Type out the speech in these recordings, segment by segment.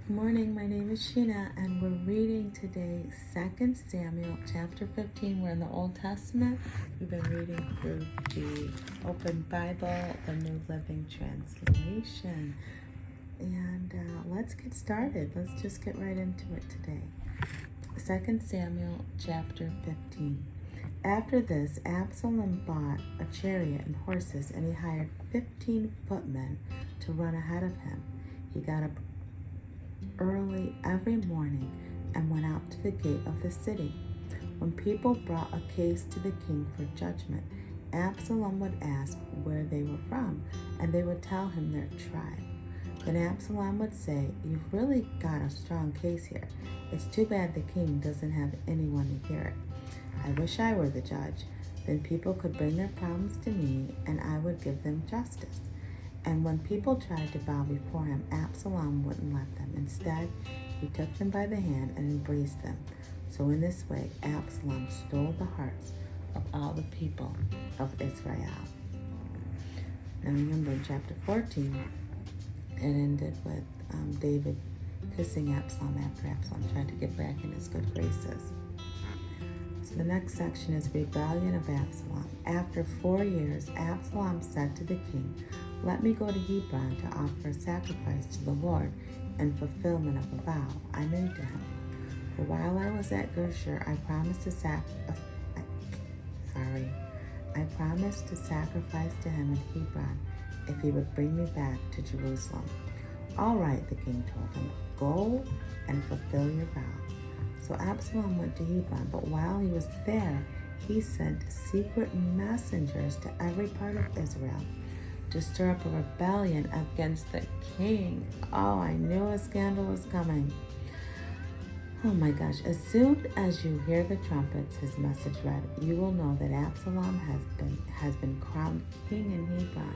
Good morning, my name is Shena, and we're reading today 2 Samuel chapter 15. We're in the Old Testament. We've been reading through the Open Bible, the New Living Translation. And let's get started. Let's just get right into it today. 2 Samuel chapter 15. After this, Absalom bought a chariot and horses, and he hired 15 footmen to run ahead of him. He got up early every morning and went out to the gate of the city. When people brought a case to the king for judgment, Absalom would ask where they were from, and they would tell him their tribe. Then Absalom would say, "You've really got a strong case here. It's too bad the king doesn't have anyone to hear it. I wish I were the judge. Then people could bring their problems to me, and I would give them justice." And when people tried to bow before him, Absalom wouldn't let them. Instead, he took them by the hand and embraced them. So in this way, Absalom stole the hearts of all the people of Israel. Now remember, in chapter 14, it ended with David kissing Absalom after Absalom tried to get back in his good graces. So the next section is Rebellion of Absalom. After 4 years, Absalom said to the king, "Let me go to Hebron to offer a sacrifice to the Lord in fulfillment of a vow I made to him. For while I was at Geshur, I promised to sacrifice to him in Hebron if he would bring me back to Jerusalem." "All right," the king told him, "go and fulfill your vow." So Absalom went to Hebron, but while he was there, he sent secret messengers to every part of Israel to stir up a rebellion against the king. Oh, I knew a scandal was coming. Oh my gosh. "As soon as you hear the trumpets," his message read, "you will know that Absalom has been crowned king in Hebron."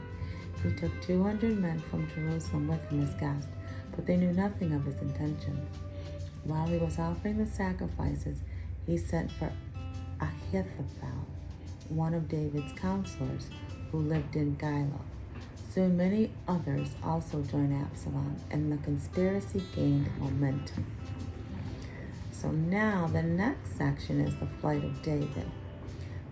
He took 200 men from Jerusalem with him as guests, but they knew nothing of his intentions. While he was offering the sacrifices, he sent for Ahithophel, one of David's counselors, who lived in Gilo. Soon many others also joined Absalom, and the conspiracy gained momentum. So now the next section is the flight of David.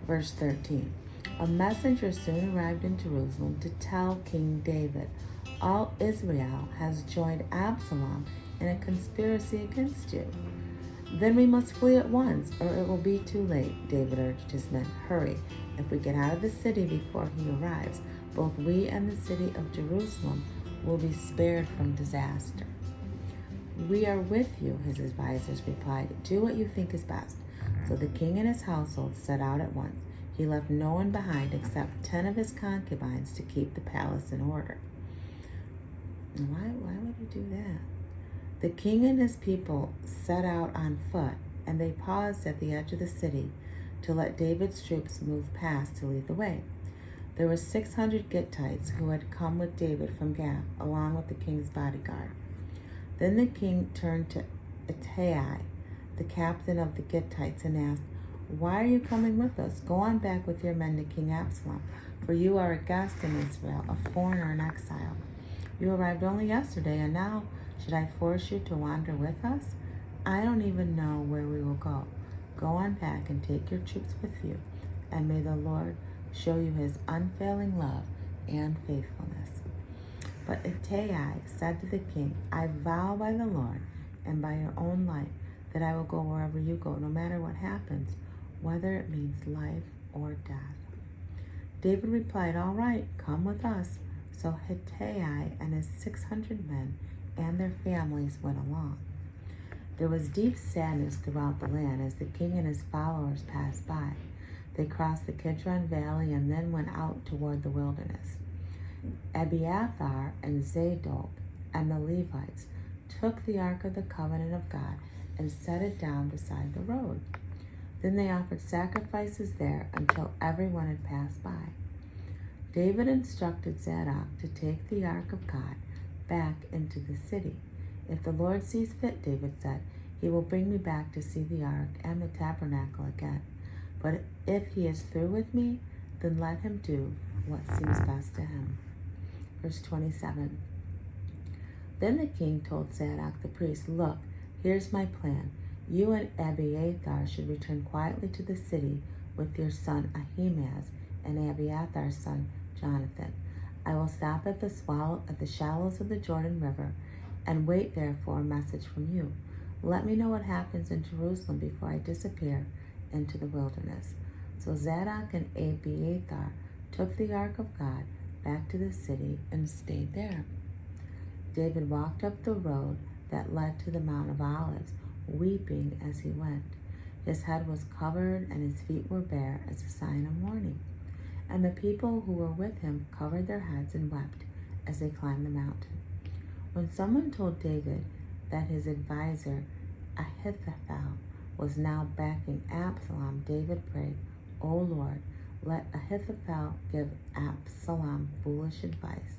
Verse 13. A messenger soon arrived in Jerusalem to tell King David, "All Israel has joined Absalom in a conspiracy against you." "Then we must flee at once, or it will be too late," David urged his men. "Hurry. If we get out of the city before he arrives, both we and the city of Jerusalem will be spared from disaster." "We are with you," his advisors replied. "Do what you think is best." So the king and his household set out at once. He left no one behind except 10 of his concubines to keep the palace in order. Why would he do that? The king and his people set out on foot, and they paused at the edge of the city to let David's troops move past to lead the way. There were 600 Gittites who had come with David from Gath, along with the king's bodyguard. Then the king turned to Ittai, the captain of the Gittites, and asked, "Why are you coming with us? Go on back with your men to King Absalom, for you are a guest in Israel, a foreigner in exile. You arrived only yesterday, and now should I force you to wander with us? I don't even know where we will go. Go on back and take your troops with you, and may the Lord show you his unfailing love and faithfulness." But Ittai said to the king, "I vow by the Lord and by your own life that I will go wherever you go, no matter what happens, whether it means life or death." David replied, "All right, come with us." So Ittai and his 600 men and their families went along. There was deep sadness throughout the land as the king and his followers passed by. They crossed the Kidron Valley and then went out toward the wilderness. Abiathar and Zadok and the Levites took the Ark of the Covenant of God and set it down beside the road. Then they offered sacrifices there until everyone had passed by. David instructed Zadok to take the Ark of God back into the city. "If the Lord sees fit," David said, "he will bring me back to see the Ark and the tabernacle again. But if he is through with me, then let him do what seems best to him." Verse 27. Then the king told Zadok the priest, "Look, here's my plan. You and Abiathar should return quietly to the city with your son Ahimaaz and Abiathar's son Jonathan. I will stop at the shallows of the Jordan River and wait there for a message from you. Let me know what happens in Jerusalem before I disappear into the wilderness." So Zadok and Abiathar took the ark of God back to the city and stayed there. David walked up the road that led to the Mount of Olives, weeping as he went. His head was covered and his feet were bare as a sign of mourning. And the people who were with him covered their heads and wept as they climbed the mountain. When someone told David that his advisor Ahithophel was now backing Absalom, David prayed, "O Lord, let Ahithophel give Absalom foolish advice."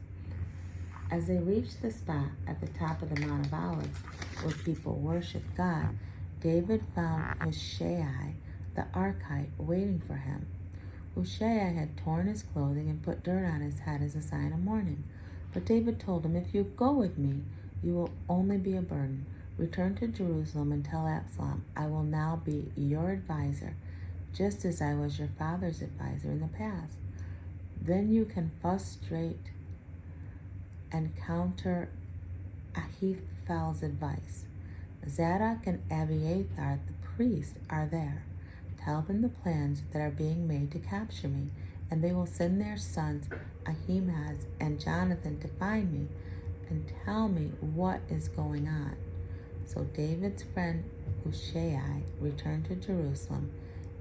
As they reached the spot at the top of the Mount of Olives where people worshiped God, David found Hushai the Archite waiting for him. Hushai had torn his clothing and put dirt on his head as a sign of mourning. But David told him, "If you go with me, you will only be a burden. Return to Jerusalem and tell Absalom, I will now be your advisor, just as I was your father's advisor in the past. Then you can frustrate and counter Ahithophel's advice. Zadok and Abiathar, the priest, are there. Tell them the plans that are being made to capture me, and they will send their sons Ahimaaz and Jonathan to find me and tell me what is going on." So David's friend Hushai returned to Jerusalem,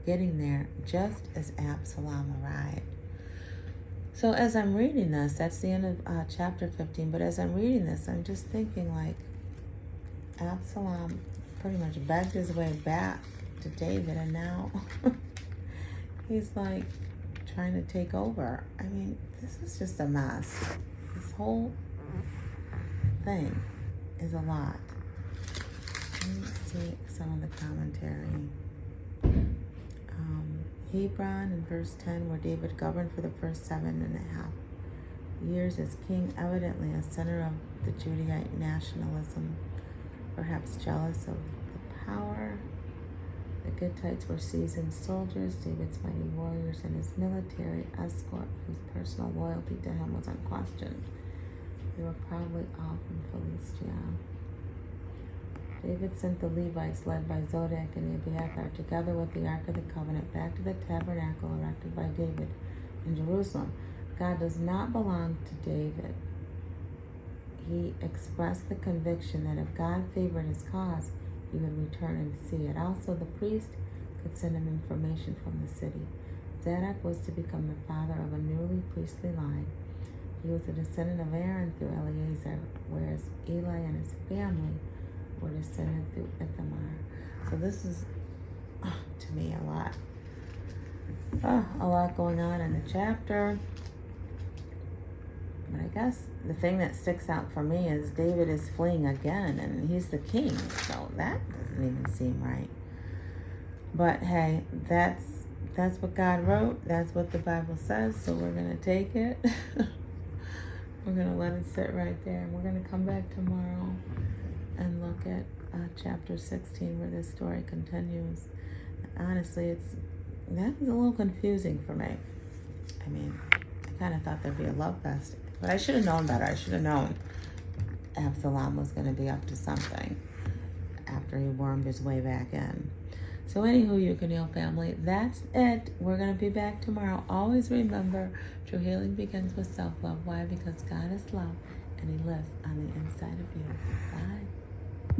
getting there just as Absalom arrived. So as I'm reading this, that's the end of chapter 15, but as I'm reading this, I'm just thinking like Absalom pretty much begged his way back to David, and now he's like trying to take over. I mean, this is just a mess. This whole thing is a lot. Let me see some of the commentary. Hebron in verse 10, where David governed for the first 7.5 years as king, evidently a center of the Judahite nationalism, perhaps jealous of the power. The Gittites were seasoned soldiers, David's mighty warriors, and his military escort, whose personal loyalty to him was unquestioned. They were probably all from Philistia. David sent the Levites, led by Zodek and Abiathar, together with the Ark of the Covenant, back to the tabernacle erected by David in Jerusalem. God does not belong to David. He expressed the conviction that if God favored his cause, he would return and see it. Also, the priest could send him information from the city. Zadok was to become the father of a newly priestly line. He was a descendant of Aaron through Eleazar, whereas Eli and his family were descended through Ithamar. So this is, to me, a lot going on in the chapter. But I guess the thing that sticks out for me is David is fleeing again, and he's the king, so that doesn't even seem right. But hey, that's what God wrote. That's what the Bible says, so we're going to take it. We're going to let it sit right there, and we're going to come back tomorrow and look at chapter 16, where this story continues. Honestly, that was a little confusing for me. I mean, I kind of thought there'd be a love fest, but I should have known better. I should have known Absalom was going to be up to something after he wormed his way back in. So anywho, you Canal family, that's it. We're going to be back tomorrow. Always remember, true healing begins with self-love. Why? Because God is love, and he lives on the inside of you. Bye.